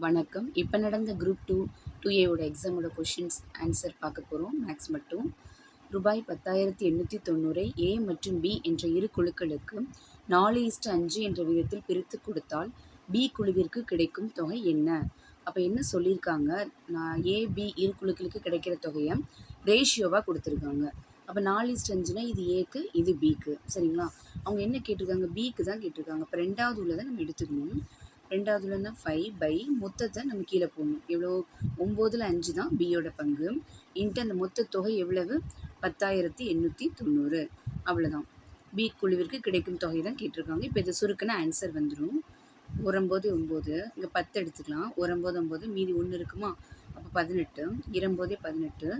வணக்கம். இப்போ நடந்த குரூப் 2A எக்ஸாமோட கொஷின்ஸ் ஆன்சர் பார்க்க போகிறோம். மேக்ஸ் மட்டும். ரூபாய் 10,890 ஏ மற்றும் பி என்ற இரு குழுக்களுக்கு 4:5 என்ற விதத்தில் பிரித்து கொடுத்தால் பி குழுவிற்கு கிடைக்கும் தொகை என்ன? அப்போ என்ன சொல்லியிருக்காங்க, நான் ஏபி இரு குழுக்களுக்கு கிடைக்கிற தொகையை ரேஷியோவாக கொடுத்துருக்காங்க. அப்போ 4:5னா இது ஏக்கு, இது பிக்கு. சரிங்களா? அவங்க என்ன கேட்டிருக்காங்க, பிக்கு தான் கேட்டிருக்காங்க. இப்போ ரெண்டாவது உள்ளதை நம்ம எடுத்துக்கணும். ரெண்டாவதுலன்னா 5 மொத்தத்தை நம்ம கீழே போடணும். எவ்வளோ? 9ல் 5 தான் பியோட பங்கு. இன்ட்டு அந்த மொத்த தொகை எவ்வளவு? 10,890. அவ்வளோதான். பி குழுவிற்கு கிடைக்கும் தொகை தான் கேட்டிருக்காங்க. இப்போ இதை சுருக்குன்னா ஆன்சர் வந்துடும். 9 9, இங்கே 10 எடுத்துக்கலாம். 9 9, மீதி 1 இருக்குமா? அப்போ 18, 2 18,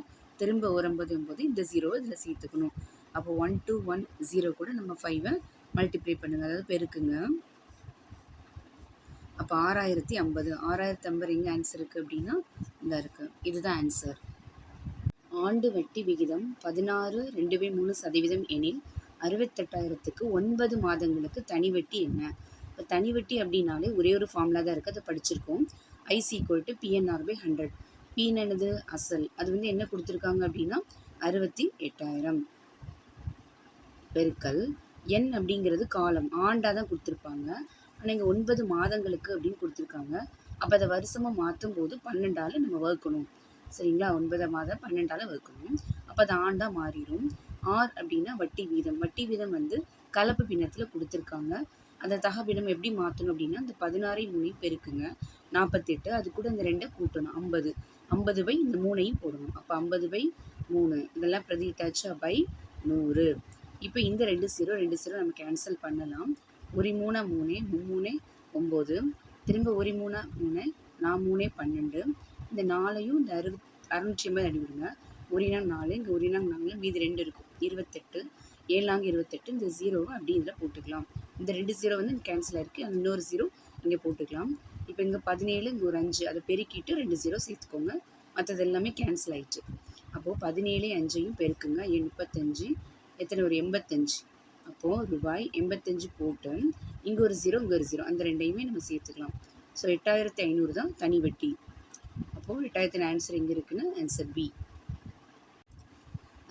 திரும்ப 9 9, இந்த 0 இதில் சேர்த்துக்கணும். அப்போ 1 2 1 0 கூட நம்ம 5 மல்டிப்ளை பண்ணுங்கள், அதாவது பெருக்குங்க. அப்போ 6,050. 6,050 எங்கே ஆன்சர் இருக்குது அப்படின்னா இந்த இருக்குது. இதுதான் ஆன்சர். ஆண்டு வட்டி விகிதம் 16.23% எனில் 68,000க்கு 9 மாதங்களுக்கு தனி வட்டி என்ன? இப்போ தனி வட்டி அப்படின்னாலே ஒரே ஒரு ஃபார்முலா தான் இருக்குது, அதை படிச்சிருக்கோம். Ice equal to PNR/100. Been என்னது? அசல். அது வந்து என்ன கொடுத்துருக்காங்க அப்படின்னா 68,000 பெருக்கல் என் அப்படிங்கிறது காலம், ஆண்டாக தான் கொடுத்துருப்பாங்க. ஆனால் இங்கே 9 மாதங்களுக்கு அப்படின்னு கொடுத்துருக்காங்க. அப்போ அதை வருஷமாக மாற்றும் போது 12ஆல் நம்ம வகுக்கணும். சரிங்களா? 9 மாதம் 12ஆல் வகுக்கணும். அப்போ அது ஆண்டாக மாறிடும். ஆர் அப்படின்னா வட்டி வீதம். வட்டி வீதம் வந்து கலப்பு பின்னத்தில் கொடுத்துருக்காங்க. அந்த தகபினம் எப்படி மாற்றணும் அப்படின்னா, அந்த 16 பெருக்குங்க 48, அது கூட இந்த 2 கூட்டணும் 50. 50 இந்த 3 போடணும். அப்போ 50/3 இதெல்லாம் பிரதிட்டாச்சா பை 100. இப்போ இந்த 2 0 நம்ம கேன்சல் பண்ணலாம். 1 3 3, 3 9, திரும்ப 1 3 3, 4 3 12. இந்த 4ஐயும் இந்த 680 அடிவிடுங்க. 1 4, இங்கே 1 4, மீதி 2 இருக்கும் 28, 7 28. இந்த 0வை அப்படி இதில் போட்டுக்கலாம். இந்த 2 0 வந்து கேன்சல் ஆயிருக்கு, அந்த இன்னொரு 0 இங்கே போட்டுக்கலாம். இப்போ இங்கே 17, இங்கே ஒரு 5, அதை பெருக்கிட்டு 2 0 சேர்த்துக்கோங்க. மற்றது எல்லாமே கேன்சல் ஆயிடுச்சு. அப்போது 17 5ஐயும் பெருக்குங்க. 35, எத்தனை? ஒரு 85. அப்போது ரூபாய் 85 போட்டு இங்கே ஒரு 0, இங்கே ஒரு 0, அந்த ரெண்டையுமே நம்ம சேர்த்துக்கலாம். ஸோ 8,500 தான் தனி வட்டி. அப்போது 8,000 ஆன்சர் எங்கே இருக்குன்னு ஆன்சர் பி.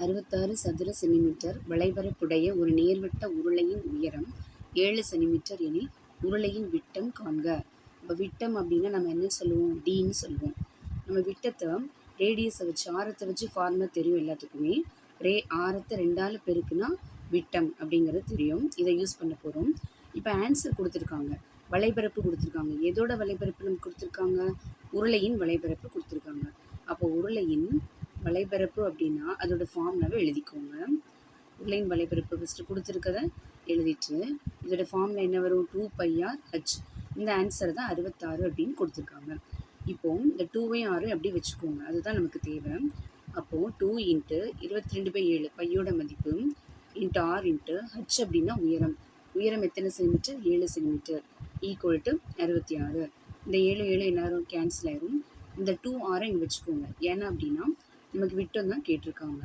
66 சதுர சென்டிமீட்டர் வளைவரைப்புடைய ஒரு நேர்வட்ட உருளையின் உயரம் 7 சென்டிமீட்டர் எனில் உருளையின் விட்டம் காண்க. இப்போ விட்டம் அப்படின்னா நம்ம என்ன சொல்லுவோம்? டின்னு சொல்லுவோம். நம்ம விட்டத்தை ரேடியஸை வச்சு, ஆரத்தை வச்சு ஃபார்முலா தெரியும் எல்லாத்துக்குமே. ஆரத்தை 2ஆல் பெருக்குனா விட்டம் அப்படிங்கிறது தெரியும். இதை யூஸ் பண்ண போகிறோம். இப்போ ஆன்சர் கொடுத்துருக்காங்க, வலைபரப்பு கொடுத்துருக்காங்க. எதோட வலைபரப்பு நமக்கு கொடுத்துருக்காங்க? உருளையின் வலைபரப்பு கொடுத்துருக்காங்க. அப்போ உருளையின் வலைபரப்பு அப்படின்னா அதோட ஃபார்முலாவை எழுதிக்கோங்க. உருளையின் வலைபரப்பு ஃபஸ்ட்டு கொடுத்துருக்கதை எழுதிட்டு இதோட ஃபார்முலா என்ன வரும்? 2πr/h. இந்த ஆன்சர் தான் 66 அப்படின்னு கொடுத்துருக்காங்க. இப்போது இந்த 2ஐயும் 6 அப்படி வச்சுக்கோங்க, அதுதான் நமக்கு தேவை. அப்போது 2 × 22/7 பையோட மதிப்பு இன்ட்டு ஆர் இன்ட்டு ஹச் அப்படின்னா உயரம். உயரம் எத்தனை சென்டிமீட்டர்? 7 centimetre equal to 66. இந்த 7 7 எல்லாரும் கேன்சல் ஆயிரும். இந்த 2r இங்கே வச்சுக்கோங்க. ஏன்னா அப்படின்னா நமக்கு விட்டம் தான் கேட்டிருக்காங்க.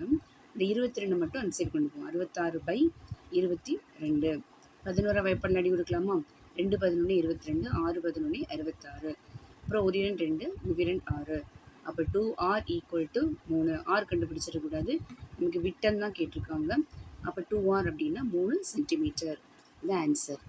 இந்த 22 மட்டும் அந்த சைடு கொண்டு போவோம். 66/22. 11 வைப்பண்ண அடி கொடுக்கலாமா? 2 11 22, 6 11 66. அப்புறம் 1 2 2, 2 6. அப்போ 2r ஈக்குவல் டு 3. ஆர் கண்டுபிடிச்சிடக்கூடாது, நமக்கு விட்டம் தான் கேட்டிருக்காங்க. அப்போ 2r அப்படின்னா 3 சென்டிமீட்டர். இது ஆன்சர்.